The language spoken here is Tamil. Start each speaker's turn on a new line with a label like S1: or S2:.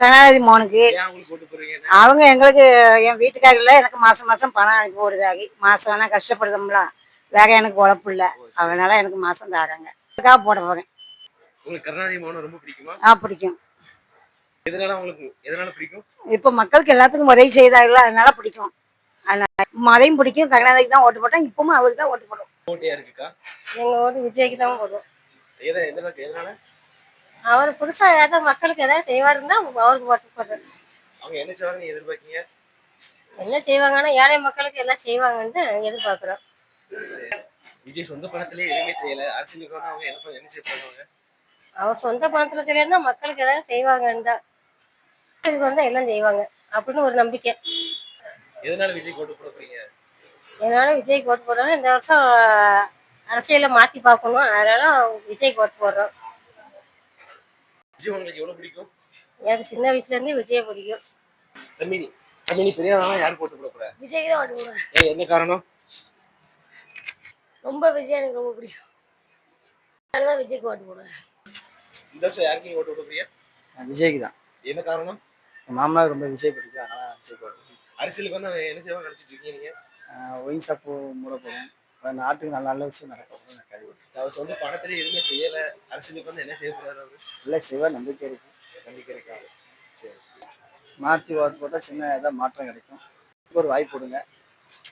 S1: கருணாநிதி மோனுக்கு. அவங்க எங்களுக்கு என் வீட்டுக்காரில் எனக்கு மாதம் மாதம் பணம் அனுப்பி போடுதாகி. மாதம் ஆனால் கஷ்டப்படுதோம்ல, வேற எனக்கு உழப்பு இல்லை, அதனால எனக்கு மாதம் தாராங்க. அதுக்காக போட போகிறேன்.
S2: உங்களுக்கு கருணாநிதி மோகன் ரொம்ப பிடிக்குமா?
S1: பிடிக்கும்.
S2: எதனால பிடிக்கும்?
S1: இப்போ மக்களுக்கு எல்லாத்துக்கும் உதவி செய்தார்கள், அதனால பிடிக்கும். மதையும் பிடிக்கும். கருணாநிதிக்கு தான் ஓட்டு போட்டோம், இப்பவும் அவருக்கு தான் ஓட்டு போடுவோம்.
S2: ஓட்டு யாருக்குக்கா?
S1: எங்கள் ஓட்டு விஜய்க்கு தான் போடுவோம்.
S2: எதனால?
S1: அவர் புதுசா ஏதாவது மக்களுக்கு ஏதாவது செய்வாருன்னா அவருக்கு ஓட்டு போடுறது.
S2: அவங்க என்ன செய்வாங்க எதிர்பார்க்கீங்க?
S1: என்ன செய்வாங்கன்னா ஏழை மக்களுக்கு எல்லாம் செய்வாங்கன்னு எதிர்பார்க்குறோம்.
S2: விஜய் சொந்த பணத்திலே எதுவுமே செய்யல, அரசியலுக்கு அவங்க என்ன செய்ய போறாங்க?
S1: அவர் சொந்த பணத்துல செய்யலன்னா மக்களுக்கு ஏதாவது செய்வாங்கன்னு தான். மக்களுக்கு வந்தா எல்லாம் செய்வாங்க அப்படின்னு ஒரு நம்பிக்கை.
S2: எதனால விஜய் ஓட்டு போட போறீங்க?
S1: எதனால விஜய் ஓட்டு போடுறோம், இந்த வருஷம் அரசியலை மாத்தி பார்க்கணும், அதனால விஜய் ஓட்டு போடுறோம்.
S2: விஜய் உங்களுக்கு எவ்வளவு பிடிக்கும்?
S1: எனக்கு சின்ன வயசுல இருந்து விஜய் பிடிக்கும்.
S2: தம்பினி பெரியாரா யாருக்கு ஓட்டு போட போற?
S1: விஜய்க்கு தான் ஓட்டு போடுவேன்.
S2: என்ன காரணம்?
S1: ரொம்ப விஜய் எனக்கு ரொம்ப பிடிக்கும், அதனால விஜய்க்கு ஓட்டு போடுவேன்.
S2: இந்த வருஷம் யாருக்கு நீங்க ஓட்டு போட போறீங்க?
S3: விஜய்க்கு தான்.
S2: என்ன காரணம்?
S3: மாமனார் ரொம்ப விஜய் பிடிக்கும், அதனால விஜய்க்கு ஓட்டு.
S2: அரசியலுக்கு வந்து என்ன செய்வாங்க நினைச்சிட்டு இருக்கீங்க நீங்க?
S3: ஒயின் ஷாப்பு மூட போகிறோம், நாட்டுக்கு நல்ல நல்ல விஷயம் நடக்கும்.
S2: அவர் சொந்த பணத்திலே எதுவுமே செய்யல, அரசியலுக்கு வந்து என்ன செய்ய போறாரு? அவரு
S3: இல்லை செய்வார், நம்பிக்கை இருக்கு.
S2: இருக்கா? சரி,
S3: மாற்றி ஓட்டு போட்டால் சின்ன ஏதாவது மாற்றம் கிடைக்கும். ஒரு வாய்ப்பு கொடுங்க.